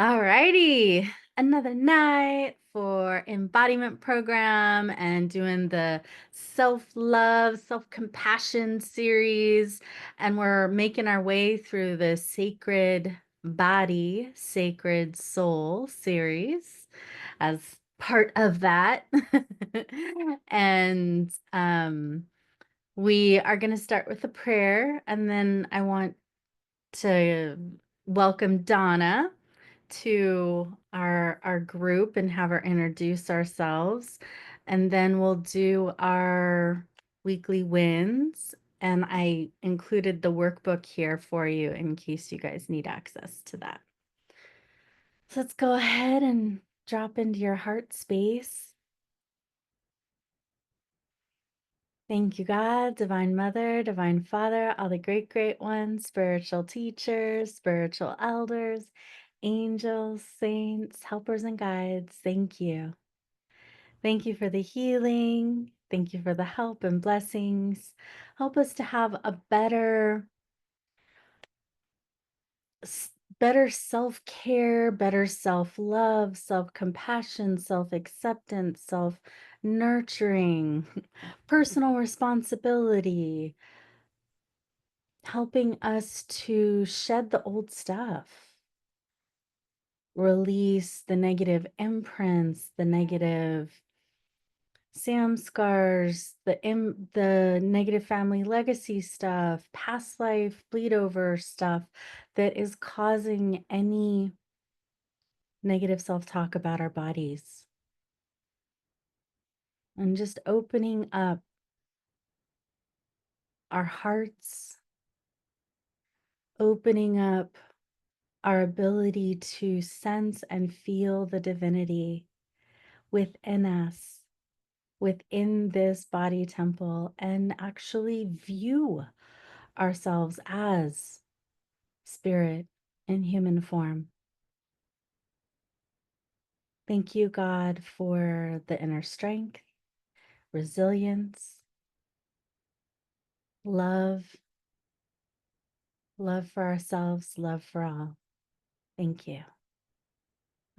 All righty. Another night for embodiment program and doing the self-love, self-compassion series. And we're making our way through the Sacred Body, Sacred Soul series as part of that. And we are going to start with a prayer, and then I want to welcome Donna to our group and have her introduce ourselves, and then we'll do our weekly wins. And I included the workbook here for you in case you guys need access to that. So let's go ahead and drop into your heart space. Thank you, God, Divine Mother, Divine Father, all the great, great ones, spiritual teachers, spiritual elders, angels, saints, helpers, and guides. Thank you. Thank you for the healing. Thank you for the help and blessings. Help us to have a better self-care, better self-love, self-compassion, self-acceptance, self-nurturing, personal responsibility, helping us to shed the old stuff, release the negative imprints, the negative scars, the negative family legacy stuff, past life bleed over stuff that is causing any negative self-talk about our bodies. And just opening up our hearts, opening up our ability to sense and feel the divinity within us, within this body temple, and actually view ourselves as spirit in human form. Thank you, God, for the inner strength, resilience, love, love for ourselves, love for all. Thank you.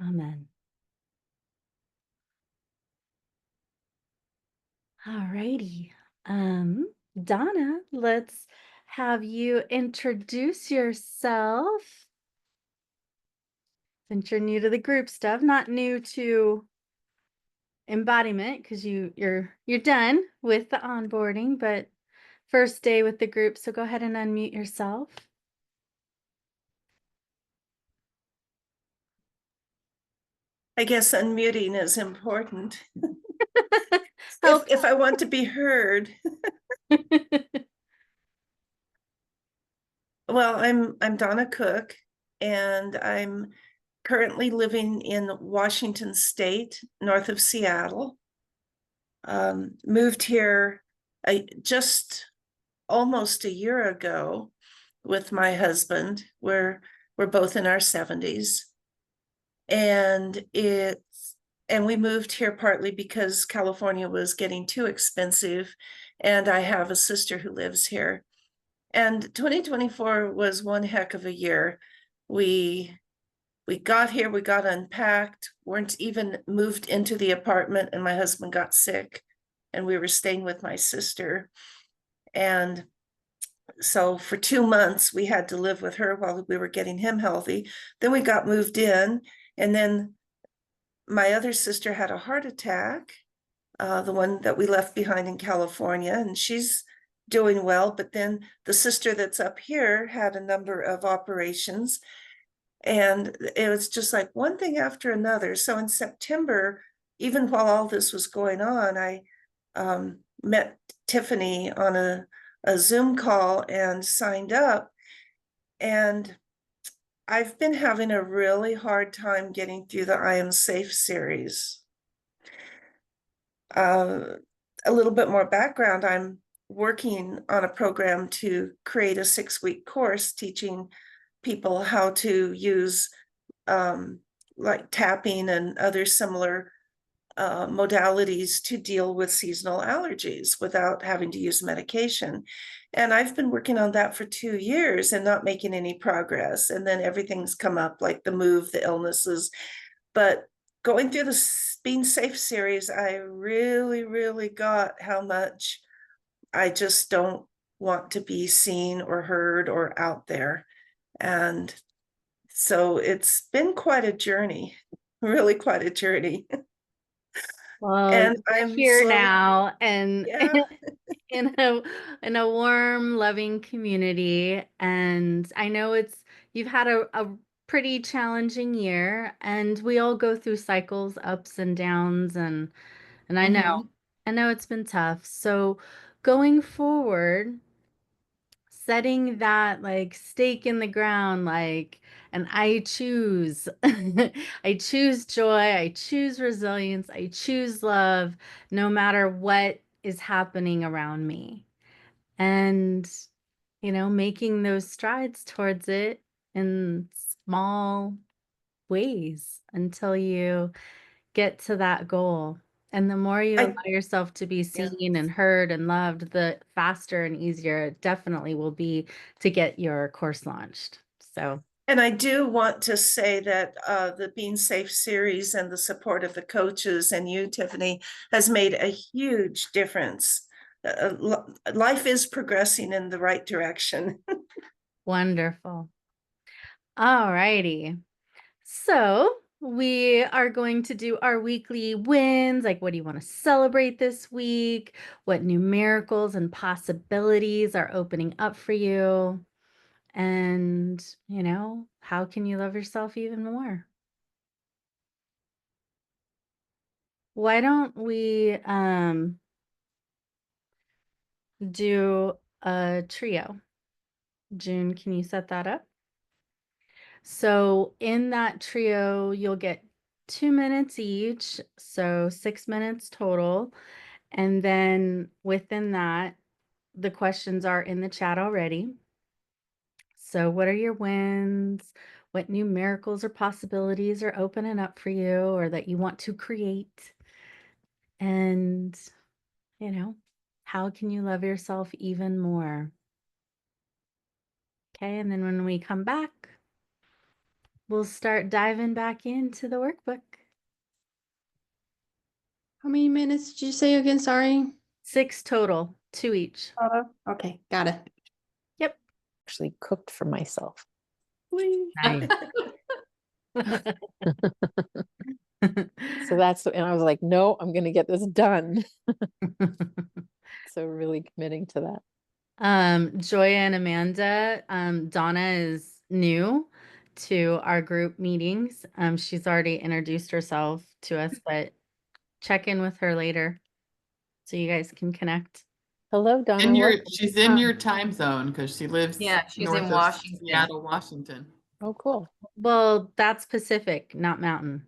Amen. All righty. Donna, let's have you introduce yourself. Since you're new to the group stuff, not new to embodiment, because you're done with the onboarding, but first day with the group. So go ahead and unmute yourself. I guess unmuting is important. Help. If I want to be heard. Well, I'm Donna Cook, and I'm currently living in Washington State, north of Seattle. Moved here just almost a year ago with my husband. We're both in our 70s, and we moved here partly because California was getting too expensive, and I have a sister who lives here. And 2024 was one heck of a year. We got here, we got unpacked, weren't even moved into the apartment, and my husband got sick, and we were staying with my sister. And so for 2 months, we had to live with her while we were getting him healthy. Then we got moved in, and then my other sister had a heart attack, the one that we left behind in California, and she's doing well. But then the sister that's up here had a number of operations, and it was just like one thing after another. So in September, even while all this was going on, I met Tiffany on a Zoom call and signed up. And I've been having a really hard time getting through the I Am Safe series. A little bit more background, I'm working on a program to create a 6-week course teaching people how to use like tapping and other similar modalities to deal with seasonal allergies without having to use medication. And I've been working on that for 2 years and not making any progress. And then everything's come up, like the move, the illnesses. But going through the Being Safe series, I really, really got how much I just don't want to be seen or heard or out there. And so it's been quite a journey, really quite a journey. Well, And you're I'm here slowly, now and yeah. in a warm, loving community. And I know you've had a pretty challenging year, and we all go through cycles, ups and downs, and Mhm. I know it's been tough. So going forward, setting that like stake in the ground, like, and I choose, I choose joy, I choose resilience, I choose love, no matter what is happening around me. And, making those strides towards it in small ways until you get to that goal. And the more you I, allow yourself to be yeah. seen and heard and loved, the faster and easier it definitely will be to get your course launched. So And I do want to say that the Being Safe series and the support of the coaches and you, Tiffany, has made a huge difference. Life is progressing in the right direction. wonderful. All righty. So we are going to do our weekly wins. Like, what do you want to celebrate this week? What new miracles and possibilities are opening up for you? And, how can you love yourself even more? Why don't we do a trio? June, can you set that up? So in that trio, you'll get 2 minutes each, so 6 minutes total. And then within that, the questions are in the chat already. So what are your wins? What new miracles or possibilities are opening up for you or that you want to create? And, how can you love yourself even more? Okay, and then when we come back, we'll start diving back into the workbook. How many minutes did you say again? Sorry. 6 total, 2 each. Okay, got it. Yep. Actually cooked for myself. Nice. So and I was like, no, I'm going to get this done. So really committing to that. Joya and Amanda, Donna is new to our group meetings. She's already introduced herself to us, but check in with her later so you guys can connect. Hello, Donna. In your, welcome. she's in your time zone because she lives Yeah, she's north in of Washington. Seattle, Washington. Oh, cool. Well, that's Pacific, not Mountain.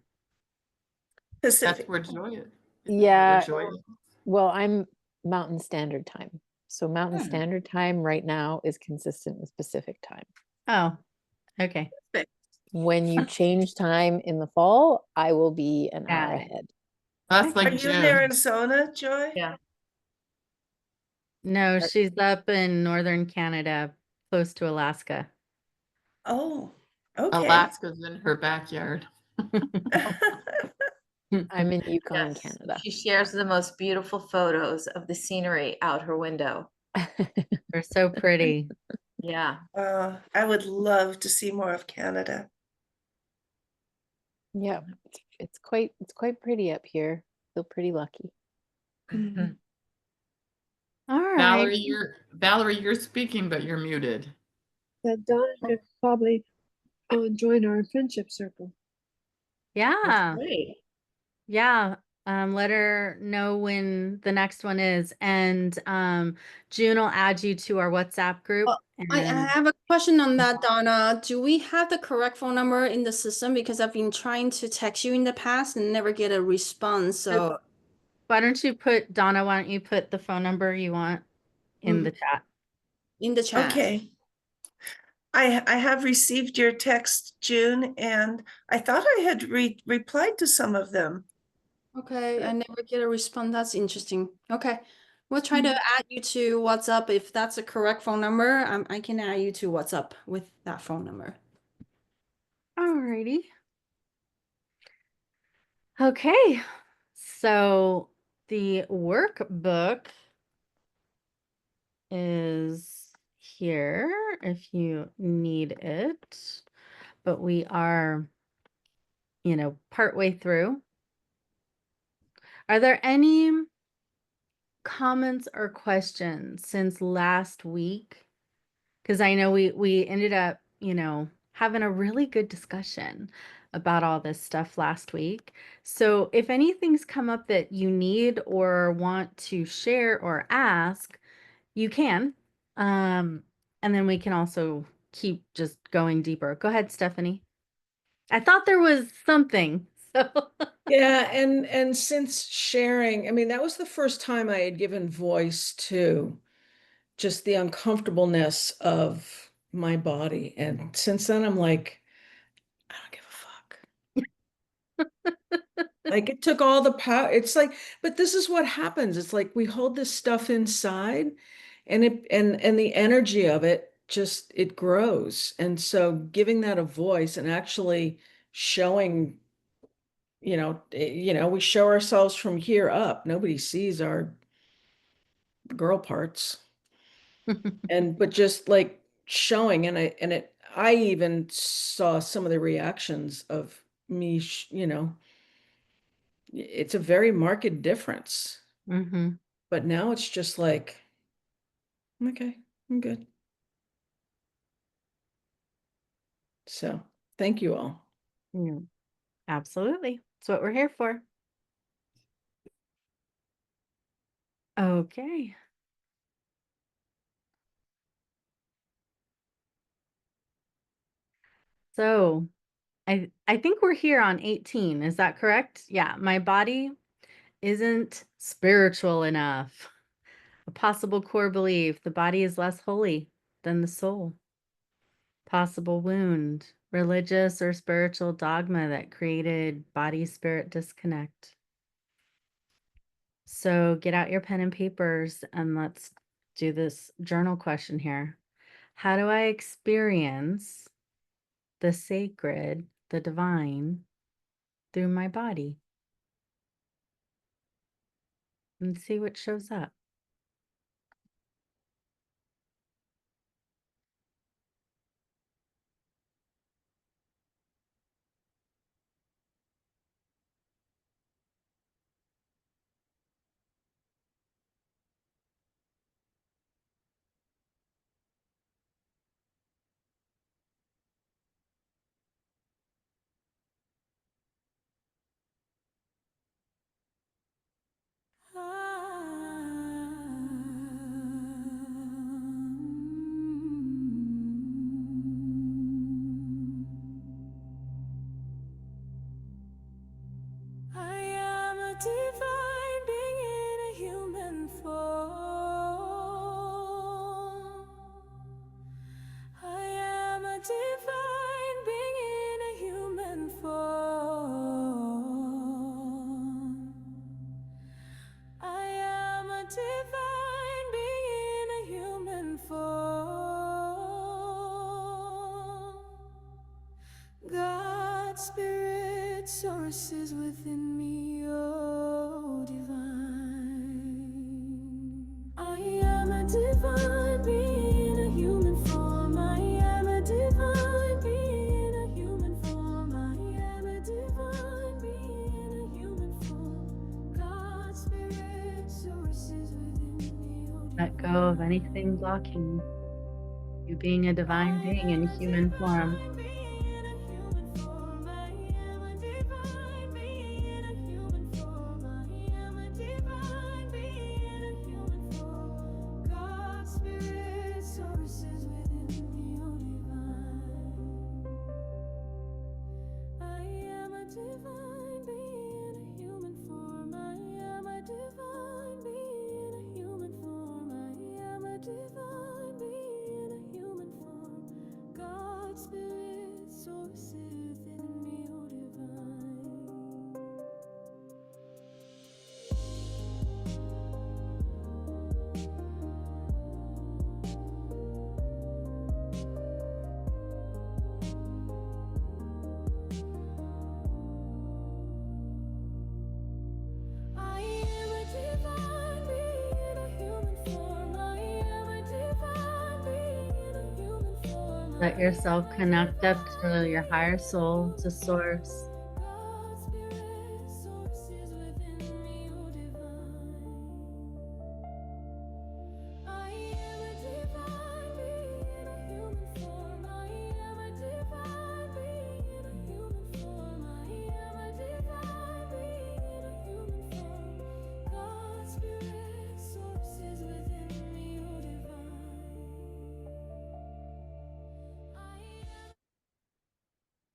That's Pacific. where Joy is. Yeah. Where Joy is. Well, I'm Mountain Standard Time. So Mountain Hmm. Standard Time right now is consistent with Pacific Time. Oh, okay. When you change time in the fall, I will be an Got hour it. ahead. That's Are like you in June. Arizona, Joy? Yeah. No, she's up in northern Canada, close to Alaska. Oh, okay. Alaska's in her backyard. I'm in Yukon, Yes. Canada. She shares the most beautiful photos of the scenery out her window. They're so pretty. Yeah. I would love to see more of Canada. Yeah, it's quite pretty up here. Feel pretty lucky. Mhm. All right. Valerie, you're speaking, but you're muted. That Donna could probably join our friendship circle. Yeah. Great. Yeah. Let her know when the next one is. And June will add you to our WhatsApp group. I And have a question on that, Donna. Do we have the correct phone number in the system? Because I've been trying to text you in the past and never get a response. So why don't you put, Donna, why don't you put the phone number you want in the chat? in the chat. Okay. I have received your text, June, and I thought I had replied to some of them. Okay, I never get a response. That's interesting. Okay. We'll try to add you to WhatsApp if that's the correct phone number. I can add you to WhatsApp with that phone number. Alrighty. Okay, so the workbook is here if you need it, but we are, partway through. Are there any comments or questions since last week? Because I know we ended up, having a really good discussion about all this stuff last week. So if anything's come up that you need or want to share or ask, you can. And then we can also keep just going deeper. Go ahead, Stephanie. I thought there was something. So Yeah, and since sharing, I mean, that was the first time I had given voice to just the uncomfortableness of my body. And since then, I'm like, I don't give a fuck. Like it took all the power. It's like, but this is what happens. It's like we hold this stuff inside and the energy of it just it grows. And so giving that a voice and actually showing, we show ourselves from here up. Nobody sees our girl parts. But just like showing I even saw some of the reactions of me, it's a very marked difference. Mhm. But now it's just like, okay, I'm good. So thank you all. Yeah, absolutely. That's what we're here for. Okay. So I think we're here on 18. Is that correct? Yeah, my body isn't spiritual enough. A possible core belief, the body is less holy than the soul. Possible wound, religious or spiritual dogma that created body-spirit disconnect. So get out your pen and papers and let's do this journal question here. How do I experience the sacred, the divine, through my body? And see what shows up. I am a divine being in a human form. I am a divine being in a human form. I am a divine being in a human form. God's spirit sources within me, oh divine. I am a divine being in a human form. I am a divine being in a human form. I am a divine being in a human form. God's spirit sources within me, oh divine. Let go of anything blocking you being a divine being in human form. Divine being in a human form. God's spirit Let yourself connect up to your higher soul, to source. God's spirit sources within me, oh divine. I am a divine being in a human form. I am a divine being in a human form. I am a divine being in a human form. God's spirit sources within me, oh divine. I am.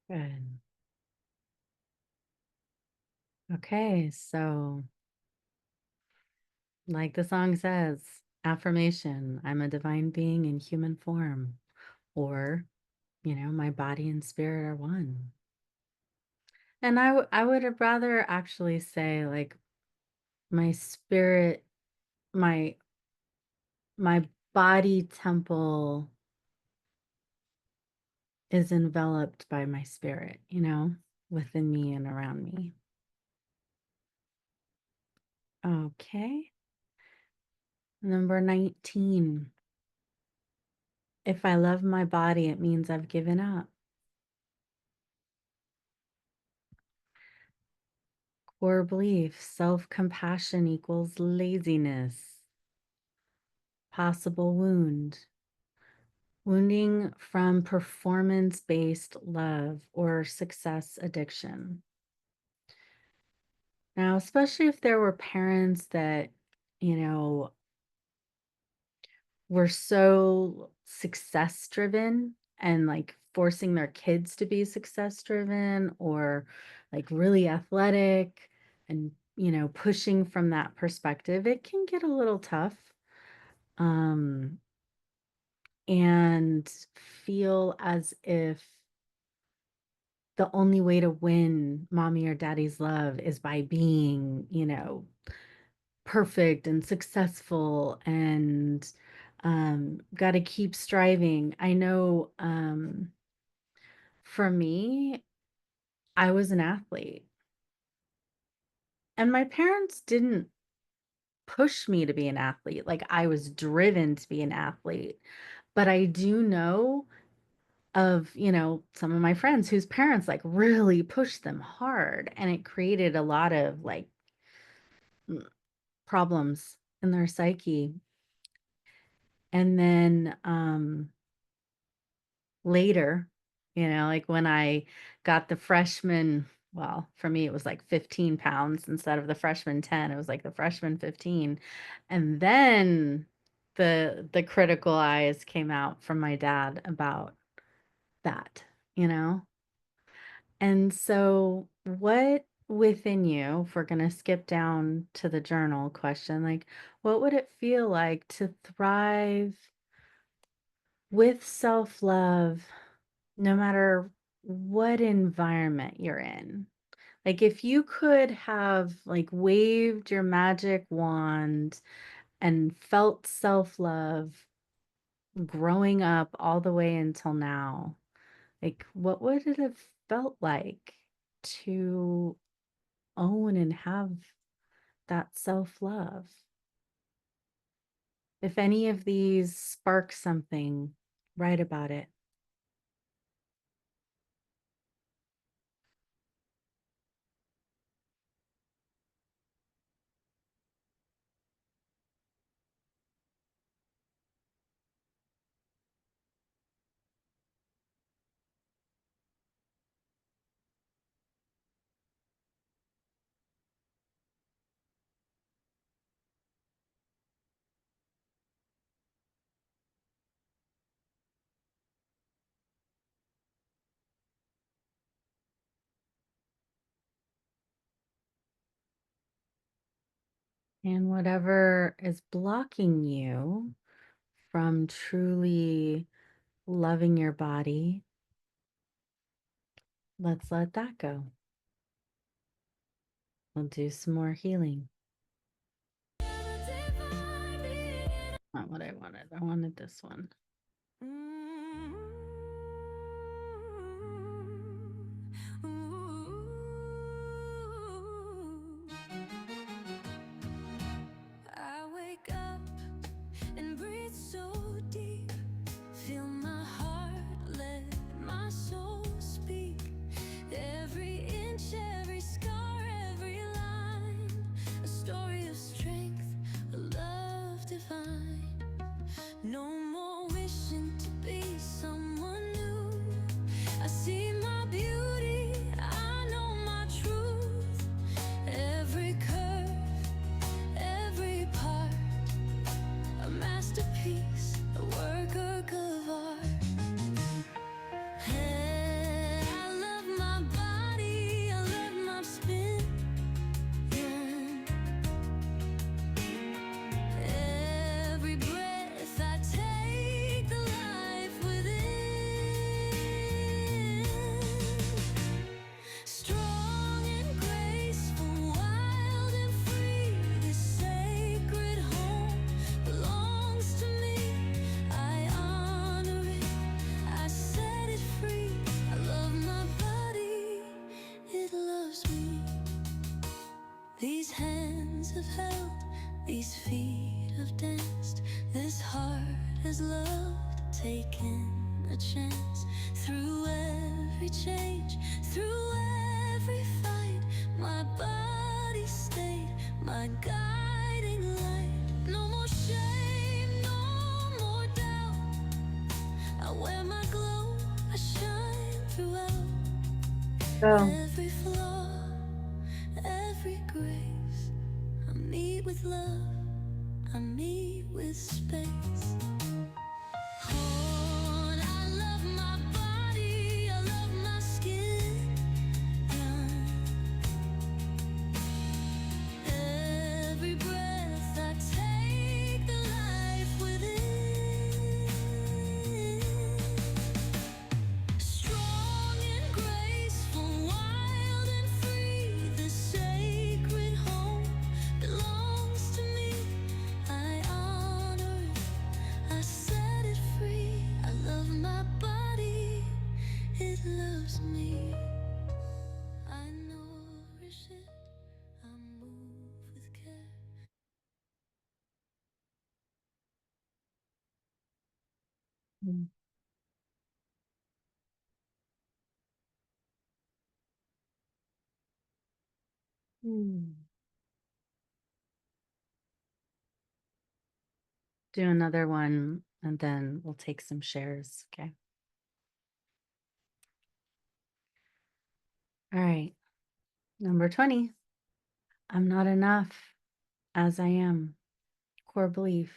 Good. Okay, so like the song says, affirmation, I'm a divine being in human form, or, my body and spirit are one. And I would rather actually say like my spirit, my body temple is enveloped by my spirit, within me and around me. Okay. Number 19. If I love my body, it means I've given up. Core belief, self-compassion equals laziness. Possible wound. Wounding from performance-based love or success addiction. Now, especially if there were parents that, were so success driven and like forcing their kids to be success driven, or like really athletic and, pushing from that perspective, it can get a little tough. And feel as if the only way to win mommy or daddy's love is by being, perfect and successful and got to keep striving. I know for me, I was an athlete and my parents didn't push me to be an athlete. Like I was driven to be an athlete, but I do know of, some of my friends whose parents like really pushed them hard, and it created a lot of like problems in their psyche. And then later, like when I got the freshman, well, for me it was like 15 pounds instead of the freshman 10, it was like the freshman 15. And then the critical eyes came out from my dad about that, And so what within you, if we're going to skip down to the journal question, like what would it feel like to thrive with self-love no matter what environment you're in? Like if you could have like waved your magic wand and felt self-love growing up all the way until now, like what would it have felt like to own and have that self-love? If any of these spark something, write about it. And whatever is blocking you from truly loving your body, let's let that go. We'll do some more healing. Not what I wanted. I wanted this one. I wake up and breathe so deep. Feel my heart let Go. Every flaw, every grace. I meet with love, I meet with space. Oh, and I love my body, I love my skin. Every breath I take, the life within. Strong and graceful, wild and free, the sacred home belongs to me. I honor it, I set it free. I love my body, it loves me. I nourish it, I move with care. Mm. Hmm. Do another one and then we'll take some shares. Okay. All right. Number 20. I'm not enough as I am. Core belief.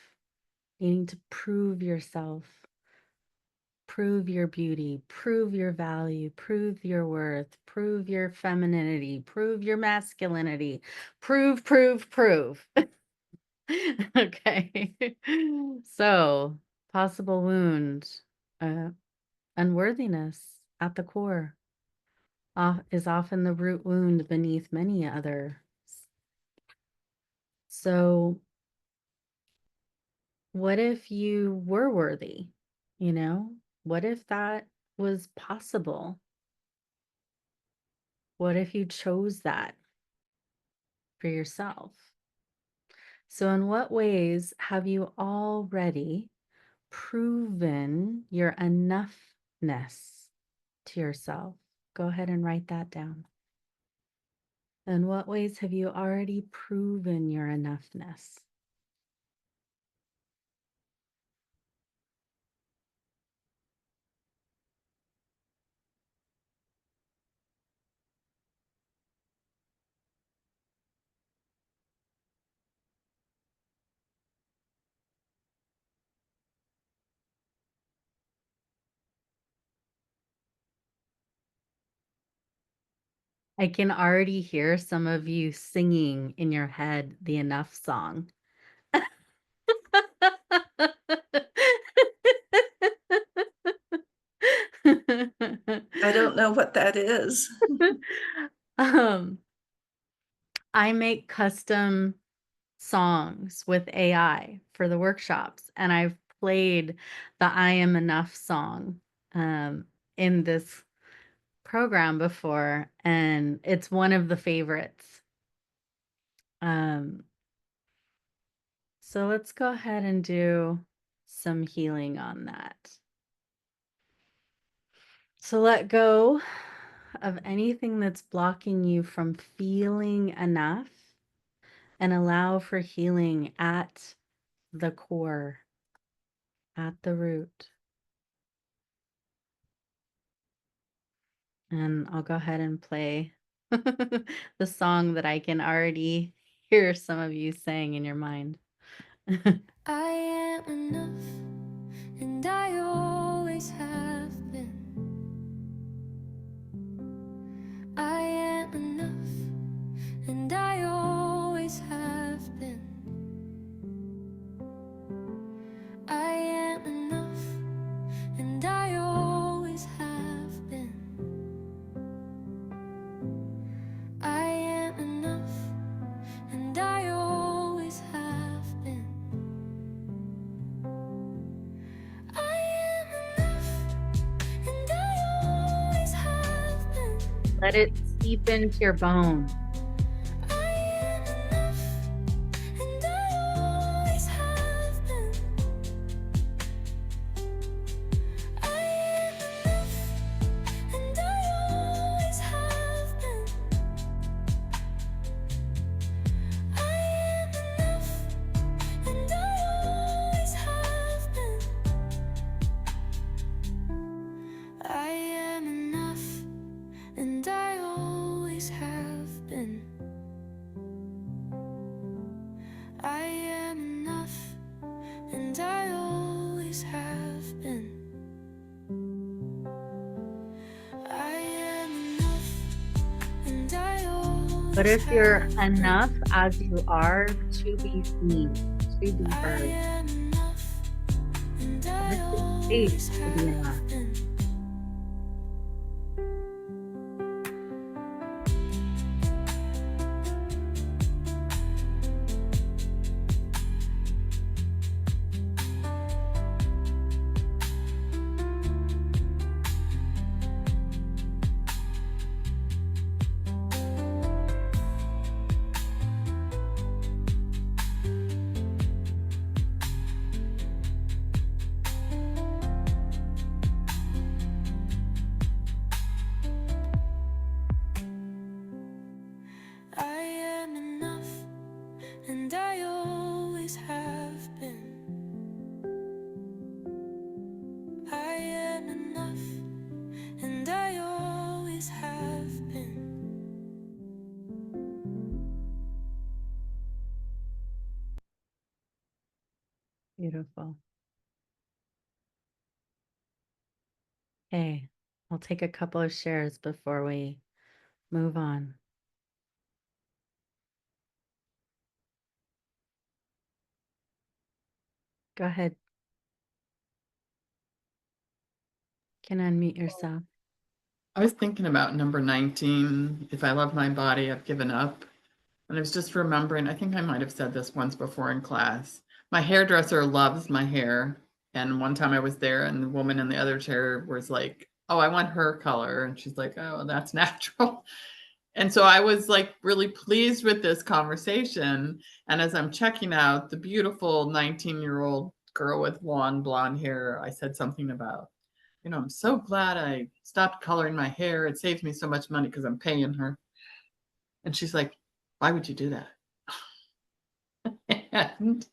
Needing to prove yourself, prove your beauty, prove your value, prove your worth, prove your femininity, prove your masculinity, prove. Okay. So, possible wound, unworthiness at the core is often the root wound beneath many others. So, what if you were worthy? You know, what if that was possible? What if you chose that for yourself? So, in what ways have you already proven your enoughness to yourself? Go ahead and write that down. In what ways have you already proven your enoughness? I can already hear some of you singing in your head the Enough song. I don't know what that is. um, I make custom songs with AI for the workshops, and I've played the I Am Enough song in this program before, and it's one of the favorites. So let's go ahead and do some healing on that. So let go of anything that's blocking you from feeling enough and allow for healing at the core, at the root. And I'll go ahead and play the song that I can already hear some of you saying in your mind. I am enough, and I always have been. I am enough, and I always have been. I am enough, and I always have been. I am enough, and I always have been. I am enough, and I always have been. Let it seep into your bone. I am enough, and I always have been. I am enough, and I always have been. I am enough, and I always have been. I am enough, and I What if you're enough as you are to be seen, to be heard? What is space to be enough? I am enough, and I always have been. I am enough, and I always have been. Beautiful. Okay, I'll take a couple of shares before we move on. Go ahead. Can unmute yourself. I was thinking about number 19. If I love my body, I've given up. And I was just remembering, I think I might have said this once before in class. My hairdresser loves my hair. And one time I was there and the woman in the other chair was like, oh, I want her color. And she's like, oh, that's natural. And so I was like really pleased with this conversation. And as I'm checking out the beautiful 19-year-old girl with long blonde hair, I said something about, I'm so glad I stopped coloring my hair. It saves me so much money because I'm paying her. And she's like, why would you do that? and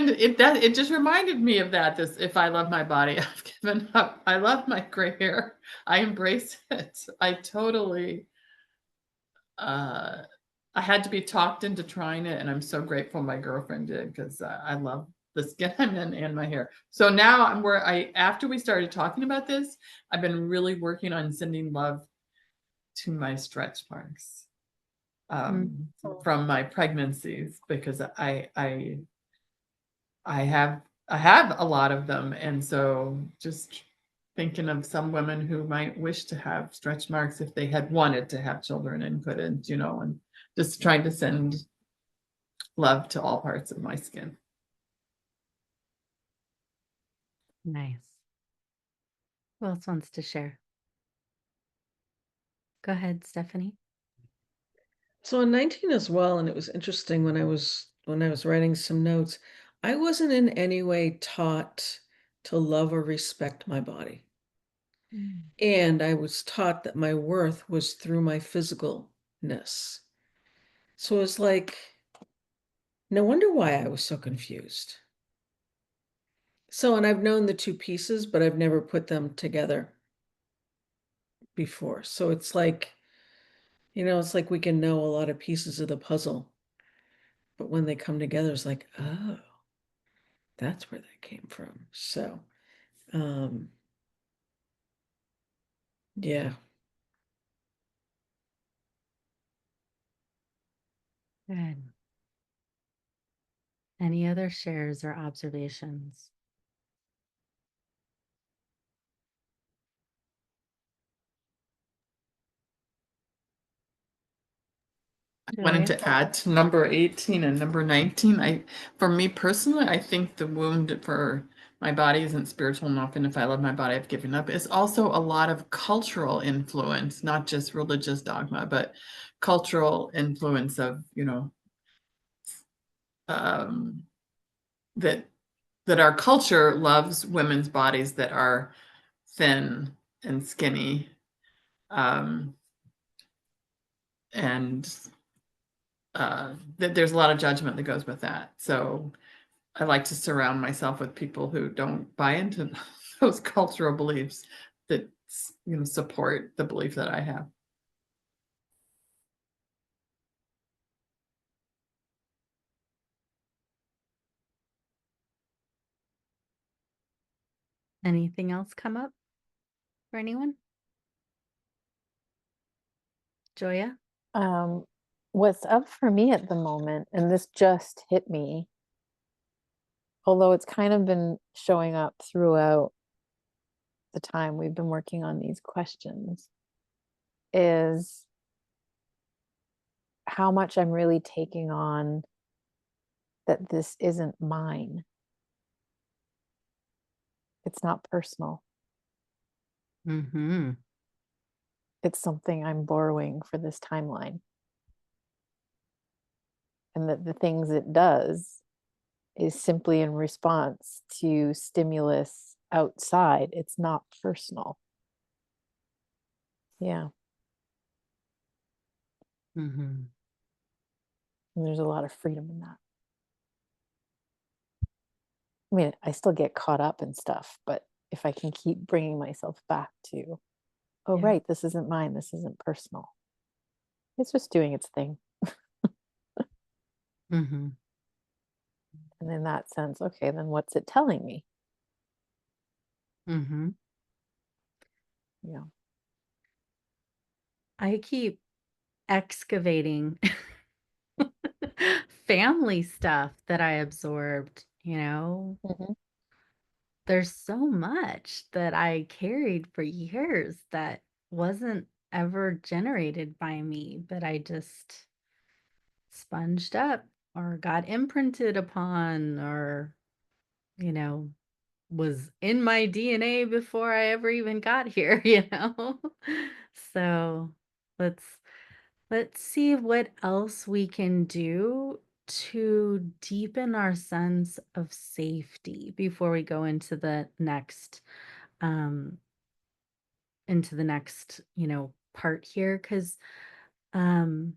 it just reminded me of that. This, if I love my body, I've given up. I love my gray hair. I embrace it. I totally I had to be talked into trying it, and I'm so grateful my girlfriend did, because I love the skin I'm in and my hair. So now I'm where after we started talking about this, I've been really working on sending love to my stretch marks from my pregnancies, because I have a lot of them. And so just thinking of some women who might wish to have stretch marks if they had wanted to have children and couldn't, and just trying to send love to all parts of my skin. Nice. Who else wants to share? Go ahead, Stephanie. So in 19 as well, and it was interesting when I was writing some notes, I wasn't in any way taught to love or respect my body. And I was taught that my worth was through my physicalness. So it was like, no wonder why I was so confused. So, and I've known the two pieces, but I've never put them together before. So it's like, it's like we can know a lot of pieces of the puzzle, but when they come together, it's like, oh, that's where that came from. So, yeah. Good. Any other shares or observations? I wanted to add to number 18 and number 19. For me personally, I think the wound for my body isn't spiritual enough, and if I love my body, I've given up. It's also a lot of cultural influence, not just religious dogma, but cultural influence of, that our culture loves women's bodies that are thin and skinny. And there's a lot of judgment that goes with that. So I like to surround myself with people who don't buy into those cultural beliefs, that support the belief that I have. Anything else come up for anyone? Joya? What's up for me at the moment, and this just hit me, although it's kind of been showing up throughout the time we've been working on these questions, is how much I'm really taking on that this isn't mine. It's not personal. Mm-hmm. It's something I'm borrowing for this timeline. And that the things it does is simply in response to stimulus outside. It's not personal. Yeah. Mm-hmm. And there's a lot of freedom in that. I mean, I still get caught up in stuff, but if I can keep bringing myself back to, oh, Yeah. right, this isn't mine, this isn't personal. It's just doing its thing. Mm-hmm. And in that sense, okay, then what's it telling me? Mm-hmm. Yeah. I keep excavating family stuff that I absorbed, you know. Mhm. There's so much that I carried for years that wasn't ever generated by me, but I just sponged up or got imprinted upon or, you know, was in my DNA before I ever even got here, you know? So let's let's see what else we can do to deepen our sense of safety before we go um into the next, you know, part here, because um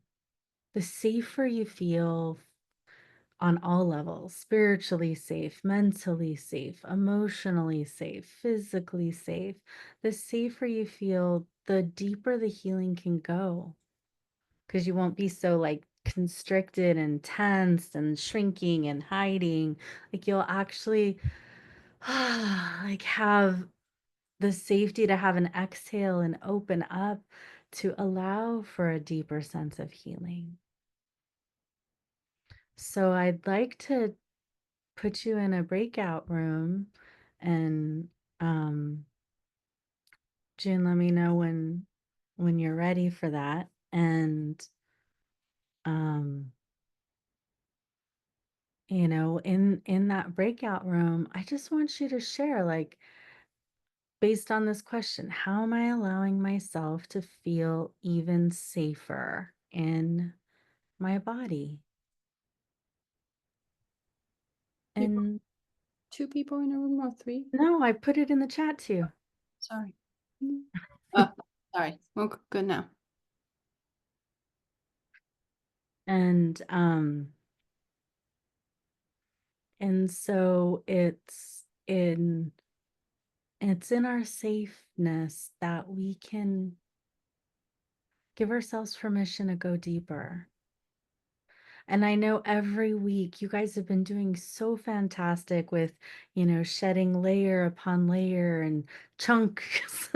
the safer you feel on all levels, spiritually safe, mentally safe, emotionally safe, physically safe, the safer you feel, the deeper the healing can go. Because you won't be so like constricted and tense and shrinking and hiding. Like you'll actually like have the safety to have an exhale and open up to allow for a deeper sense of healing. So I'd like to put you in a breakout room and um June, let me know when you're ready for that. And um you know, in that breakout room, I just want you to share, like, based on this question, how am I allowing myself to feel even safer in my body? People, And 2 people in a room or 3? no, I put it in the chat too. Sorry. Oh, sorry. Well, good now. And so it's in our safeness that we can give ourselves permission to go deeper. And I know every week you guys have been doing so fantastic with, you know, shedding layer upon layer and chunks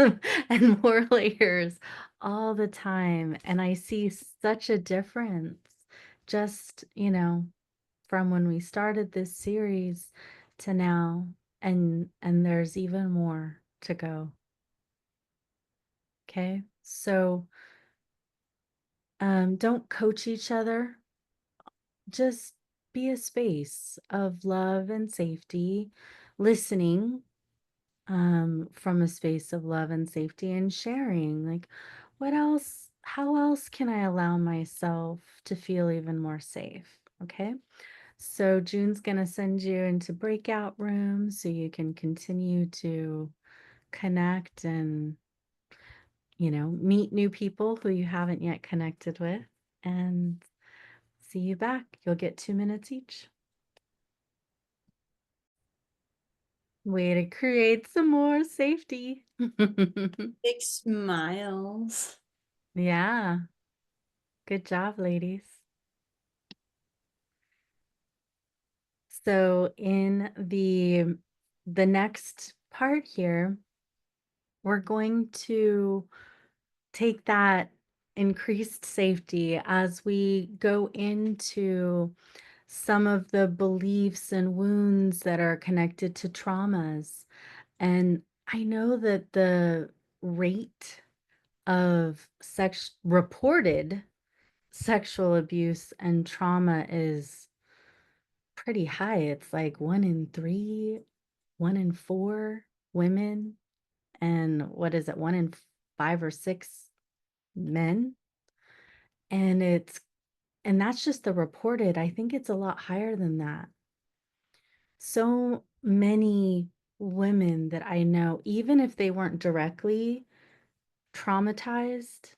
and more layers all the time. And I see such a difference just, you know, from when we started this series to now. And there's even more to go. Okay. So don't coach each other. Just be a space of love and safety, listening from a space of love and safety and sharing. Like, what else? How else can I allow myself to feel even more safe? Okay. So June's going to send you into breakout rooms so you can continue to connect and, you know, meet new people who you haven't yet connected with and see you back. You'll get 2 minutes each. Way to create some more safety. Big smiles. Yeah. Good job, ladies. So in the next part here, we're going to take that increased safety as we go into some of the beliefs and wounds that are connected to traumas. And I know that the rate of reported sexual abuse and trauma is pretty high. It's like 1 in 3, 1 in 4 women, and what is it, 1 in 5 or 6 men? And that's just the reported. I think it's a lot higher than that. So many women that I know, even if they weren't directly traumatized,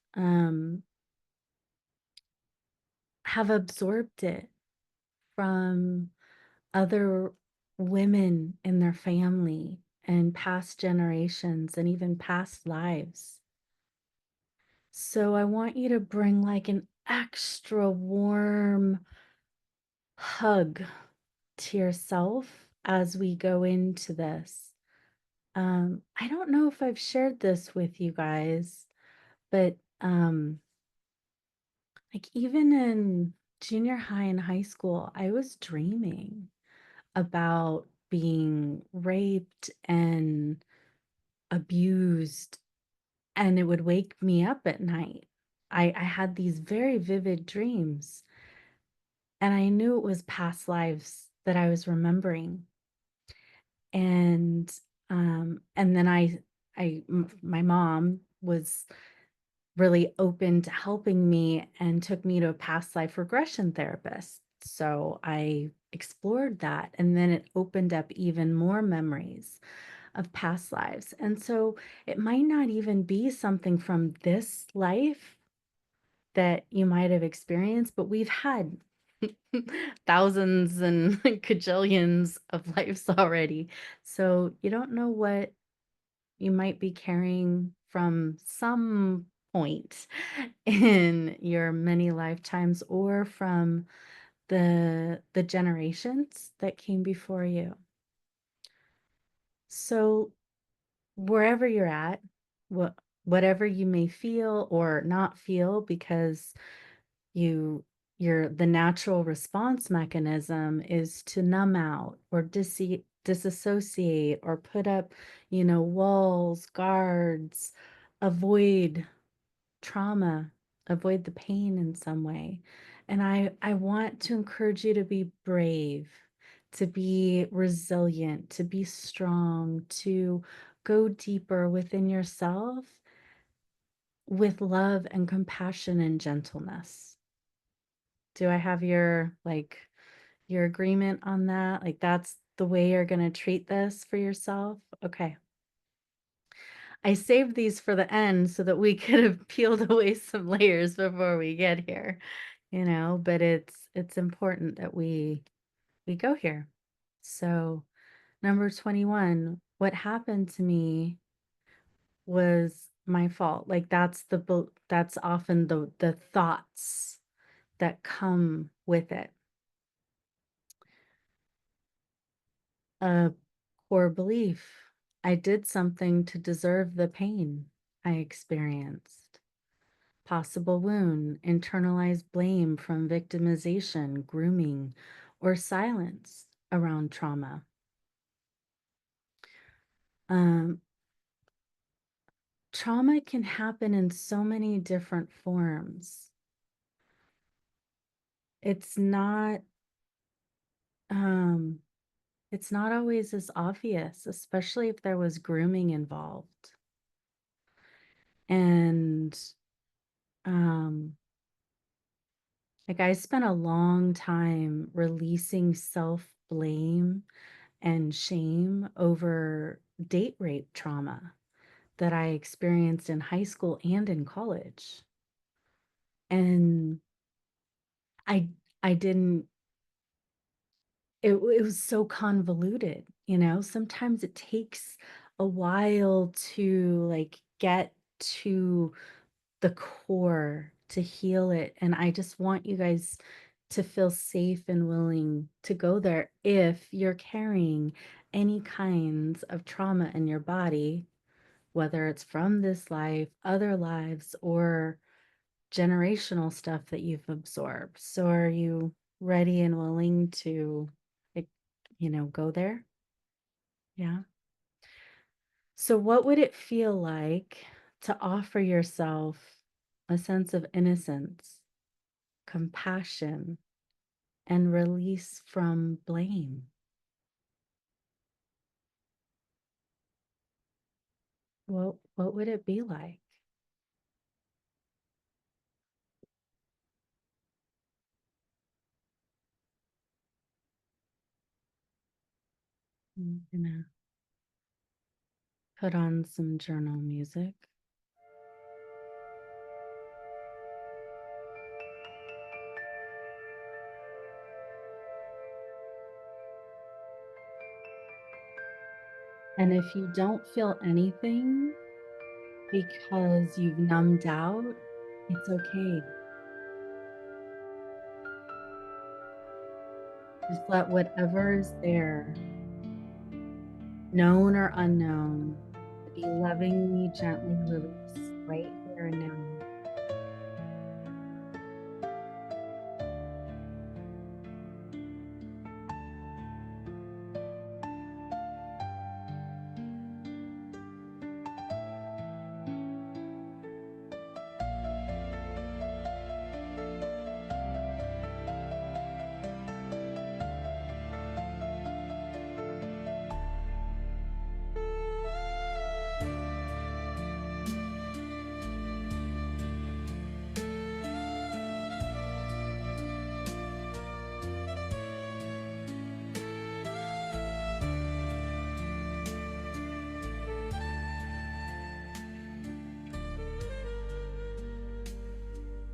have absorbed it from other women in their family and past generations and even past lives. So I want you to bring like an extra warm hug to yourself as we go into this. I don't know if I've shared this with you guys, but like even in junior high and high school, I was dreaming about being raped and abused, and it would wake me up at night. I had these very vivid dreams, and I knew it was past lives that I was remembering. And then my mom was really open to helping me and took me to a past life regression therapist. So I explored that, and then it opened up even more memories of past lives. And so it might not even be something from this life that you might have experienced, but we've had thousands and cajillions of lives already. So you don't know what you might be carrying from some point in your many lifetimes or from the generations that came before you. So wherever you're at, whatever you may feel or not feel, because the natural response mechanism is to numb out or disassociate or put up, walls, guards, avoid trauma, avoid the pain in some way. And I want to encourage you to be brave, to be resilient, to be strong, to go deeper within yourself with love and compassion and gentleness. Do I have your agreement on that? Like that's the way you're going to treat this for yourself? Okay. I saved these for the end so that we could have peeled away some layers before we get here, but it's important that we go here. So, number 21, what happened to me was my fault. Like that's often the thoughts that come with it. A core belief. I did something to deserve the pain I experienced. Possible wound, internalized blame from victimization, grooming, or silence around trauma. Trauma can happen in so many different forms. It's not always as obvious, especially if there was grooming involved. And like I spent a long time releasing self-blame and shame over date rape trauma that I experienced in high school and in college. And I didn't, it was so convoluted, sometimes it takes a while to like get to the core to heal it. And I just want you guys to feel safe and willing to go there if you're carrying any kinds of trauma in your body, whether it's from this life, other lives, or generational stuff that you've absorbed. So are you ready and willing to, like, go there? Yeah. So what would it feel like to offer yourself a sense of innocence, compassion, and release from blame? What would it be like? I'm gonna put on some journal music. And if you don't feel anything because you've numbed out, it's okay. Just let whatever is there, known or unknown, be lovingly, gently released right here and now.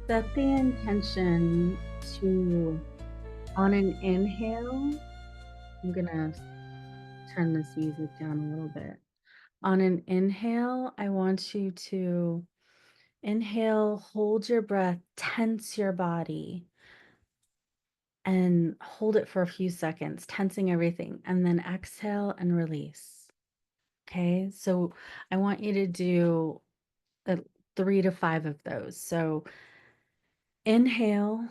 Set the intention to, on an inhale, I'm gonna turn this music down a little bit. On an inhale, I want you to inhale, hold your breath, tense your body, and hold it for a few seconds, tensing everything, and then exhale and release. Okay, so I want you to do 3 to 5 of those. So inhale,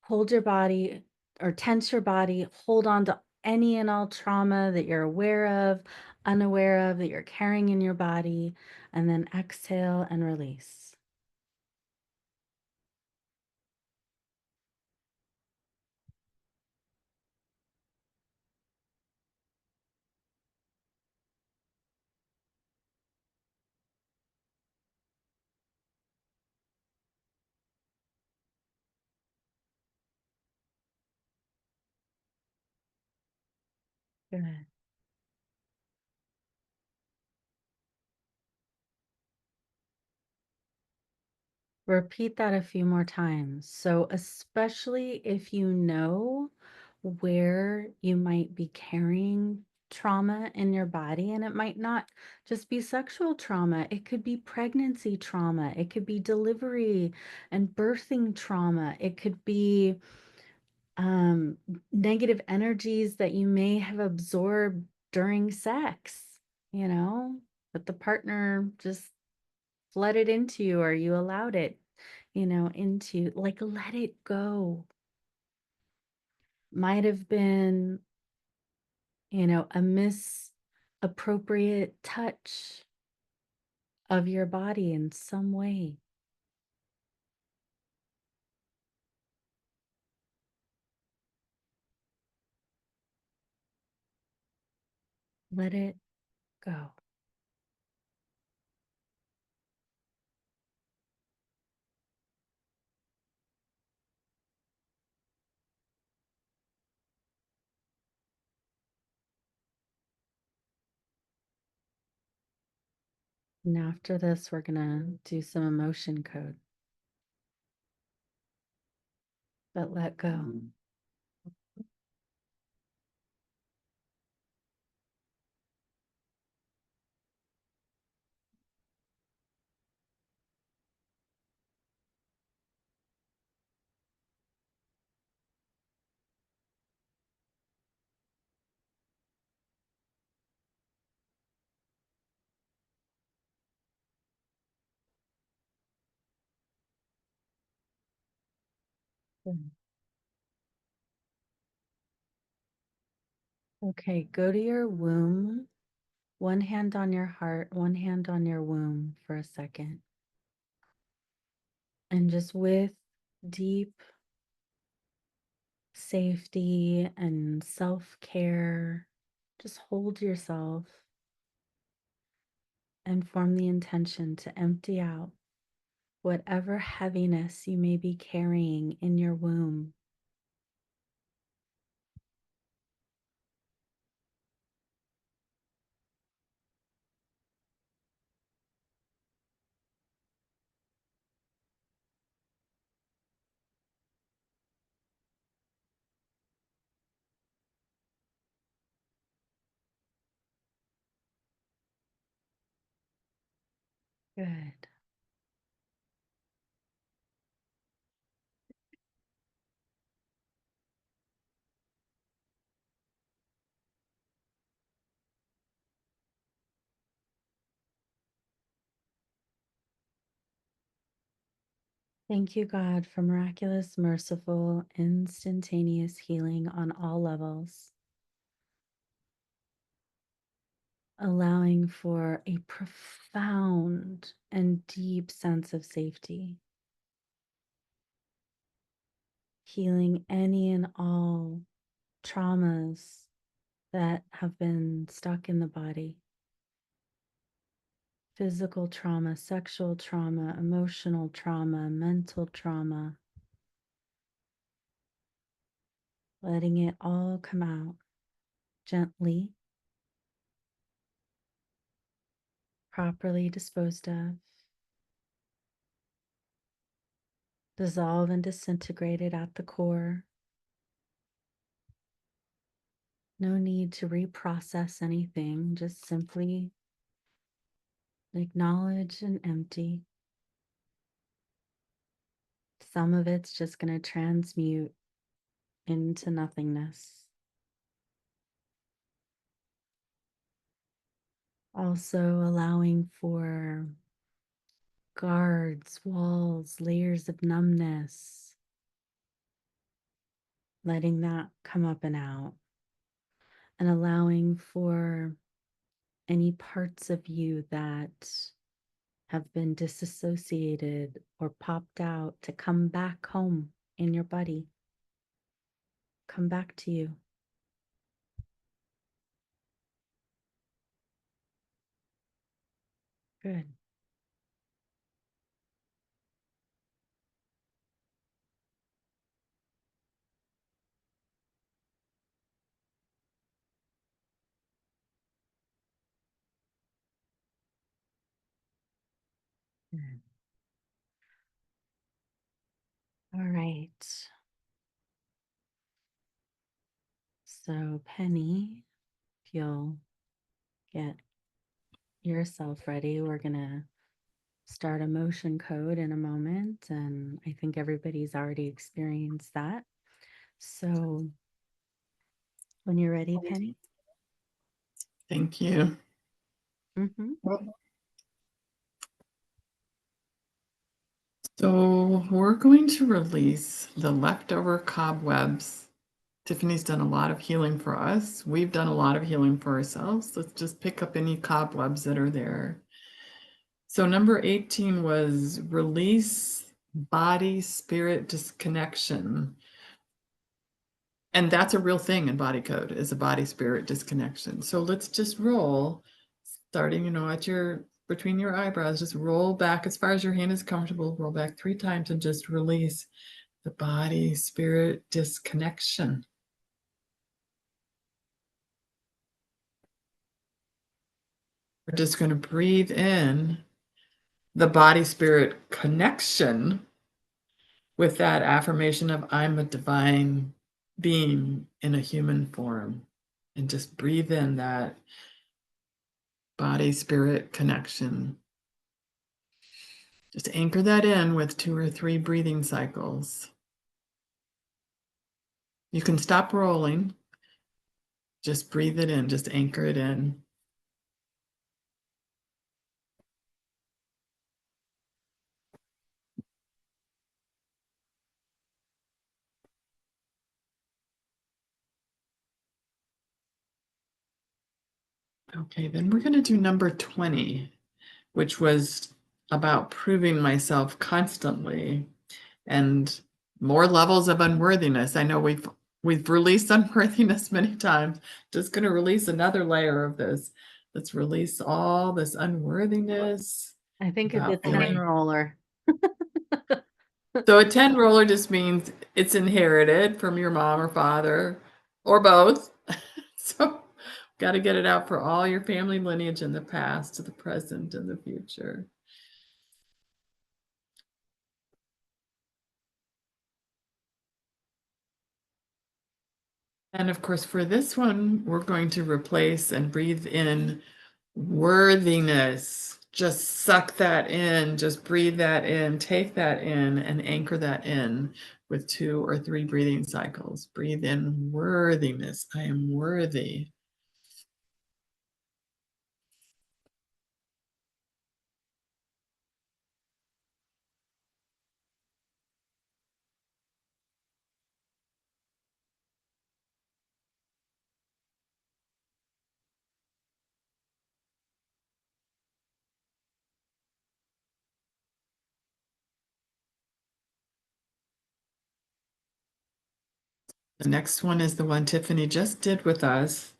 hold your body or tense your body, hold on to any and all trauma that you're aware of, unaware of, that you're carrying in your body, and then exhale and release. Good. Repeat that a few more times. So, especially if you know where you might be carrying trauma in your body, and it might not just be sexual trauma, it could be pregnancy trauma, it could be delivery and birthing trauma, it could be negative energies that you may have absorbed during sex, that the partner just flooded into you or you allowed it, into, like, let it go. Might have been, a misappropriate touch of your body in some way. Let it go. And after this, we're gonna do some emotion code. But let go. Good. Okay, go to your womb. One hand on your heart, one hand on your womb for a second. And just with deep safety and self-care, just hold yourself and form the intention to empty out whatever heaviness you may be carrying in your womb. Good. Thank you, God, for miraculous, merciful, instantaneous healing on all levels, allowing for a profound and deep sense of safety, healing any and all traumas that have been stuck in the body. Physical trauma, sexual trauma, emotional trauma, mental trauma, letting it all come out gently, properly disposed of, dissolve and disintegrated at the core. No need to reprocess anything, just simply acknowledge and empty. Some of it's just going to transmute into nothingness. Also allowing for guards, walls, layers of numbness, letting that come up and out, and allowing for any parts of you that have been disassociated or popped out to come back home in your body, come back to you. Good. Good. All right. So, Penny, if you'll get yourself ready, we're going to start a motion code in a moment. And I think everybody's already experienced that. So, when you're ready, Penny. Thank you. Mm-hmm. So we're going to release the leftover cobwebs. Tiffany's done a lot of healing for us. We've done a lot of healing for ourselves. Let's just pick up any cobwebs that are there. So number 18 was release body spirit disconnection. And that's a real thing in body code, is a body spirit disconnection. So let's just roll, starting, at your between your eyebrows, just roll back as far as your hand is comfortable, roll back 3 times and just release the body spirit disconnection. We're just going to breathe in the body spirit connection with that affirmation of I'm a divine being in a human form, and just breathe in that body spirit connection. Just anchor that in with 2 or 3 breathing cycles. You can stop rolling. Just breathe it in, just anchor it in. Okay, then we're going to do number 20, which was about proving myself constantly and more levels of unworthiness. I know we've released unworthiness many times. Just going to release another layer of this. Let's release all this unworthiness. I think it's a About 10 feeling- roller. So a 10 roller just means it's inherited from your mom or father or both. So got to get it out for all your family lineage in the past, to the present, and the future. And of course, for this one, we're going to replace and breathe in worthiness. Just suck that in, just breathe that in, take that in, and anchor that in with 2 or 3 breathing cycles. Breathe in worthiness. I am worthy. The next one is the one Tiffany just did with us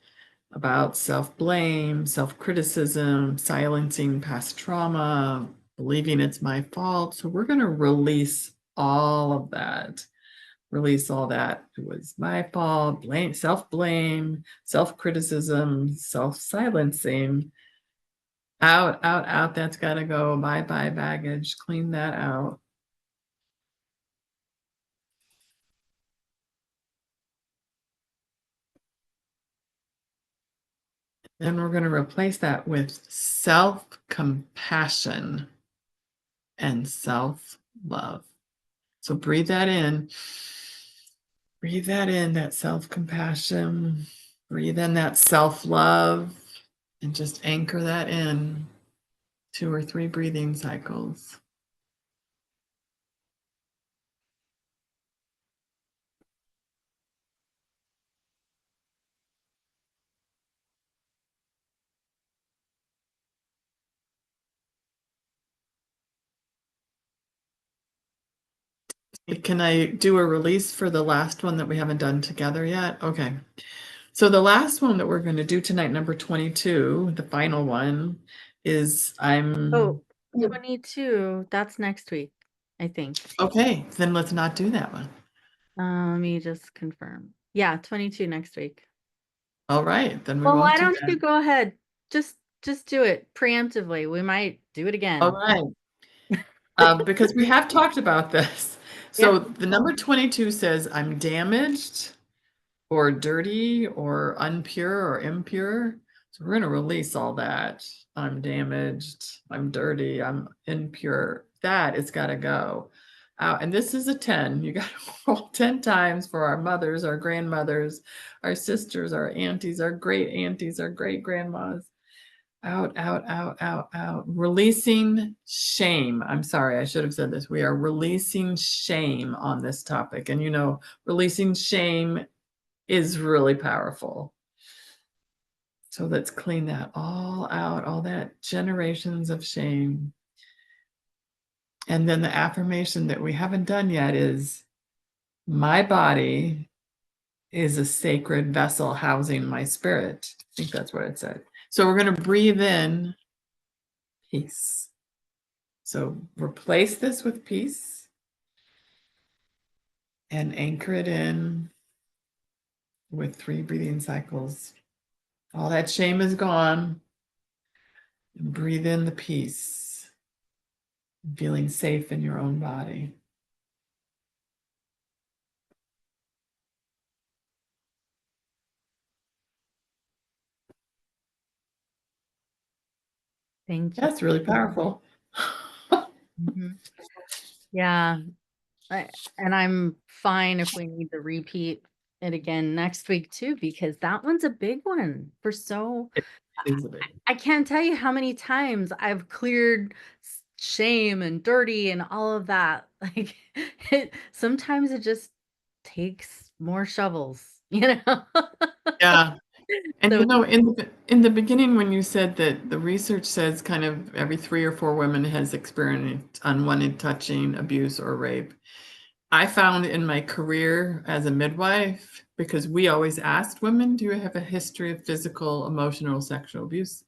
about self-blame, self-criticism, silencing past trauma, believing it's my fault. So we're going to release all of that. Release all that. It was my fault, blame, self-blame, self-criticism, self-silencing. Out, out, out. That's got to go. Bye-bye baggage. Clean that out. Then we're going to replace that with self-compassion and self-love. So breathe that in. Breathe that in, that self-compassion. Breathe in that self-love and just anchor that in. 2 or 3 breathing cycles. Can I do a release for the last one that we haven't done together yet? Okay. So the last one that we're going to do tonight, number 22, the final one, is Oh, 22, that's next week, I think. okay, then let's not do that one. Let me just confirm. Yeah, 22 next week. All right, then we Well, won't why do don't that. you go ahead? Just do it preemptively. We might do it again. All right. Because we have talked about this. So the number 22 says, I'm damaged or dirty or unpure or impure. So we're going to release all that. I'm damaged, I'm dirty, I'm impure. That it's got to go out. And this is a 10. You got to roll 10 times for our mothers, our grandmothers, our sisters, our aunties, our great aunties, our great grandmas. Out, out, out, out, out. Releasing shame. I'm sorry, I should have said this. We are releasing shame on this topic. And you know, releasing shame is really powerful. So let's clean that all out, all that generations of shame. And then the affirmation that we haven't done yet is, my body is a sacred vessel housing my spirit. I think that's what it said. So we're going to breathe in peace. So replace this with peace and anchor it in with 3 breathing cycles. All that shame is gone. And breathe in the peace, feeling safe in your own body. Thank you. That's really powerful. Mhm. Yeah. And I'm fine if we need to repeat it again next week too, because that one's a big one for so Is a big- I can't tell you how many times I've cleared shame and dirty and all of that. Like sometimes it just takes more shovels, you know? Yeah. And So- you know, in the beginning, when you said that the research says kind of every 3 or 4 women has experienced unwanted touching, abuse, or rape, I found in my career as a midwife, because we always asked women, do you have a history of physical, emotional, sexual abuse?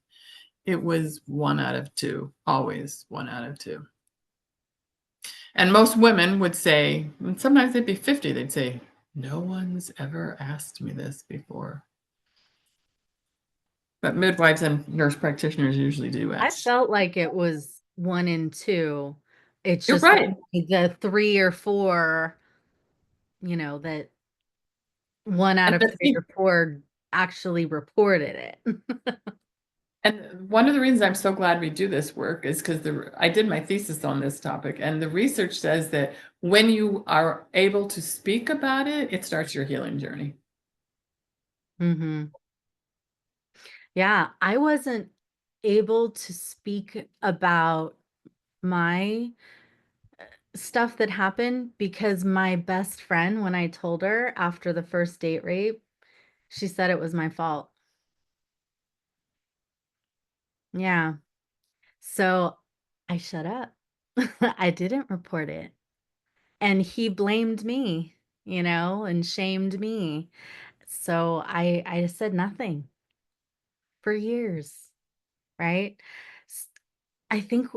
It was 1 out of 2, always 1 out of 2. And most women would say, and sometimes they'd be 50, they'd say, no one's ever asked me this before. But midwives and nurse practitioners usually do I ask. felt like it was 1 and 2. It's You're just that right. the 3 or 4, that 1 out And of but 3 see, or 4 actually reported it. and one of the reasons I'm so glad we do this work is because I did my thesis on this topic, and the research says that when you are able to speak about it, it starts your healing journey. Mhm. Yeah, I wasn't able to speak about my stuff that happened because my best friend, when I told her after the first date rape, she said it was my fault. Yeah. So I shut up. I didn't report it. And he blamed me, and shamed me. So I said nothing for years, right? S- I think,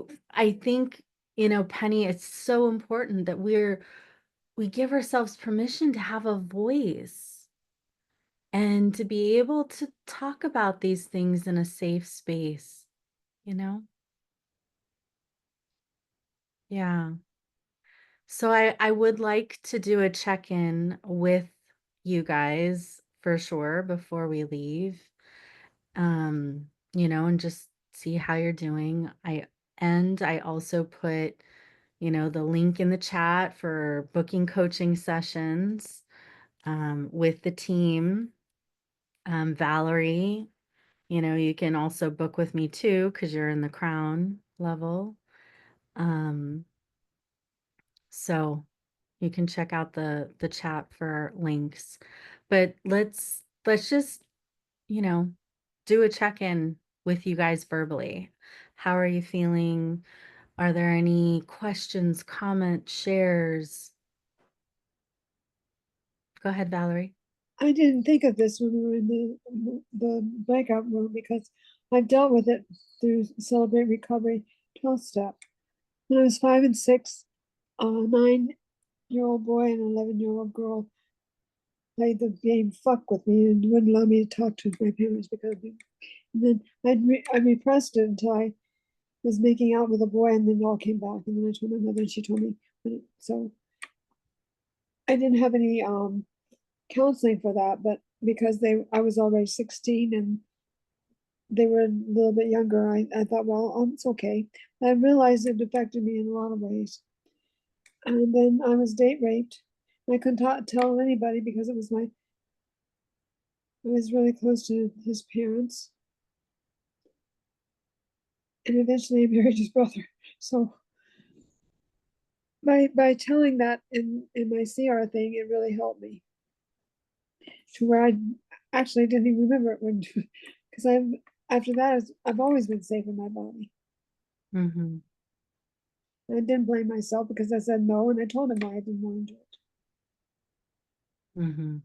Penny, it's so important that we give ourselves permission to have a voice and to be able to talk about these things in a safe space, you know? Yeah. So I would like to do a check-in with you guys for sure before we leave. And just see how you're doing. I also put, the link in the chat for booking coaching sessions with the team. Valerie, you can also book with me too because you're in the crown level. Um, so you can check out the chat for links. But let's just, do a check-in with you guys verbally. How are you feeling? Are there any questions, comments, shares? Go ahead, Valerie. I didn't think of this when we were in the breakout room because I've dealt with it through Celebrate Recovery 12 step. When I was 5 and 6, a 9-year-old boy and an 11-year-old girl played the game fuck with me and wouldn't allow me to talk to my parents because of it. And then I repressed it until I was making out with a boy, and then it all came back. And then I told my mother, and she told me. So I didn't have any counseling for that, but because I was already 16 and they were a little bit younger, I thought, well, it's okay. I realized it affected me in a lot of ways. And then I was date raped. I couldn't tell anybody because I was really close to his parents. And eventually I married his brother. So by telling that in my CR thing, it really helped me to where I actually didn't even remember it when, because after that, I've always been safe in my body. Mm-hmm. I didn't blame myself because I said no, and I told him why I didn't want to do it. Mm-hmm.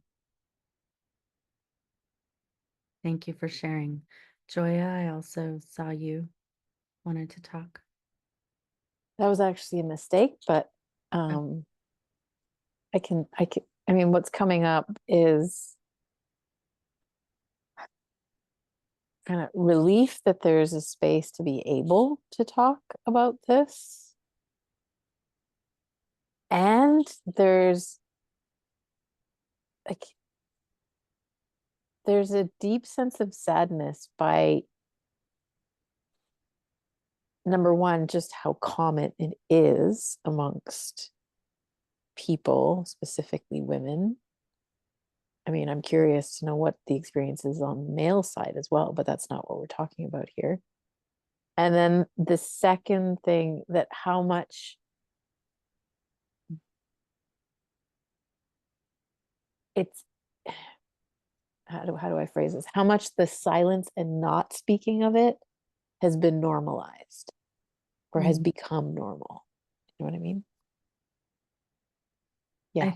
Thank you for sharing. Joya, I also saw you wanted to talk. That was actually a mistake, but I mean, what's coming up is kind of relief that there's a space to be able to talk about this. And there's a deep sense of sadness by, number one, just how common it is amongst people, specifically women. I mean, I'm curious to know what the experience is on the male side as well, but that's not what we're talking about here. And then the second thing, that how much it's how do I phrase this? How much the silence and not speaking of it has been normalized or has Mm. become normal. You know what I mean? Yeah.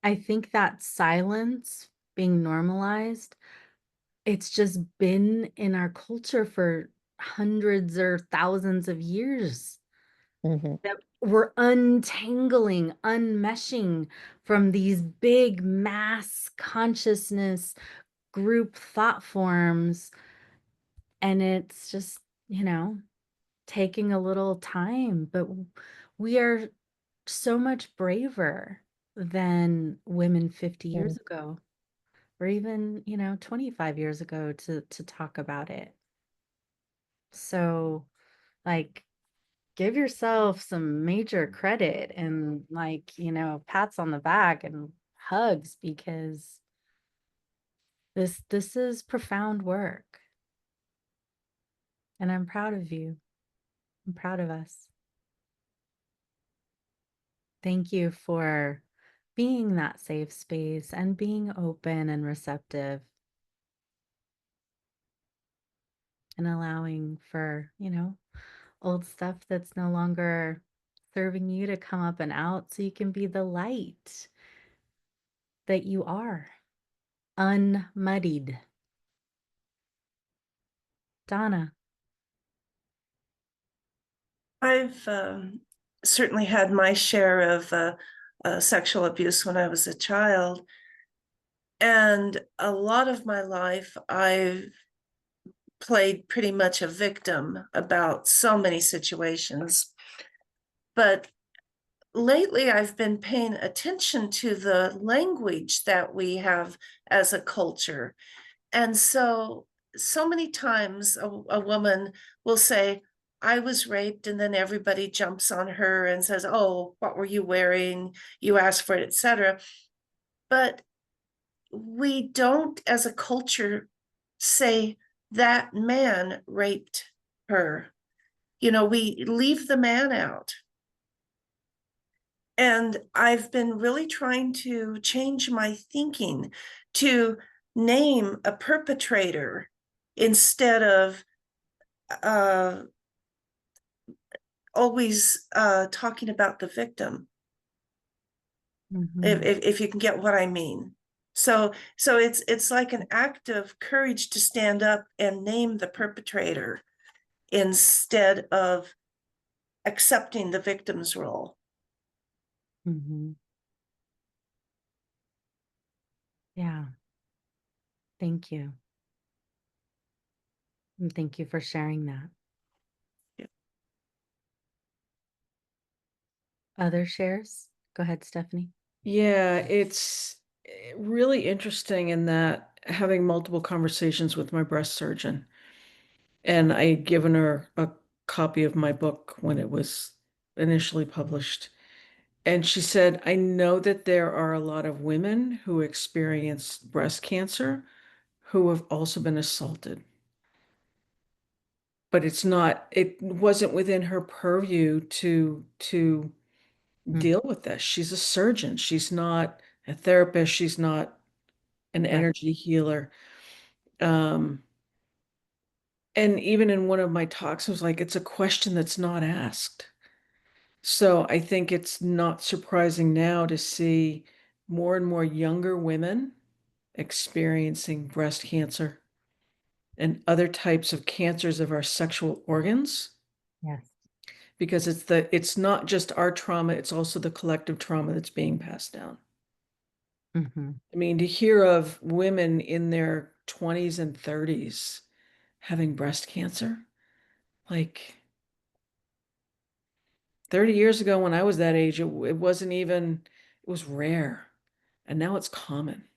I think that silence being normalized, it's just been in our culture for hundreds or thousands of years. Mhm. That we're untangling, unmeshing from these big mass consciousness group thought forms. And it's just, taking a little time, but we are so much braver than women 50 years ago, or even, 25 years ago to talk about it. So, like, give yourself some major credit and, like, pats on the back and hugs, because this is profound work. And I'm proud of you. I'm proud of us. Thank you for being that safe space and being open and receptive and allowing for, old stuff that's no longer serving you to come up and out so you can be the light that you are, unmuddied. Donna. I've certainly had my share of sexual abuse when I was a child. And a lot of my life, I've played pretty much a victim about so many situations. But lately, I've been paying attention to the language that we have as a culture. And so many times a woman will say, I was raped, and then everybody jumps on her and says, oh, what were you wearing? You asked for it, etc. But we don't, as a culture, say that man raped her. We leave the man out. And I've been really trying to change my thinking to name a perpetrator instead of always talking about the victim. Mhm. If you can get what I mean. So it's like an act of courage to stand up and name the perpetrator instead of accepting the victim's role. Mhm. Yeah. Thank you. And thank you for sharing that. Yeah. Other shares? Go ahead, Stephanie. Yeah, it's really interesting in that having multiple conversations with my breast surgeon, and I had given her a copy of my book when it was initially published. And she said, I know that there are a lot of women who experience breast cancer who have also been assaulted. But it wasn't within her purview to deal with this. She's a surgeon. She's not a therapist. She's not an Right. energy healer. And even in one of my talks, I was like, it's a question that's not asked. So I think it's not surprising now to see more and more younger women experiencing breast cancer and other types of cancers of our sexual organs, Yes. because it's not just our trauma, it's also the collective trauma that's being passed down. Mhm. I mean, to hear of women in their 20s and 30s having breast cancer, like 30 years ago when I was that age, it wasn't even, it was rare. And now it's common.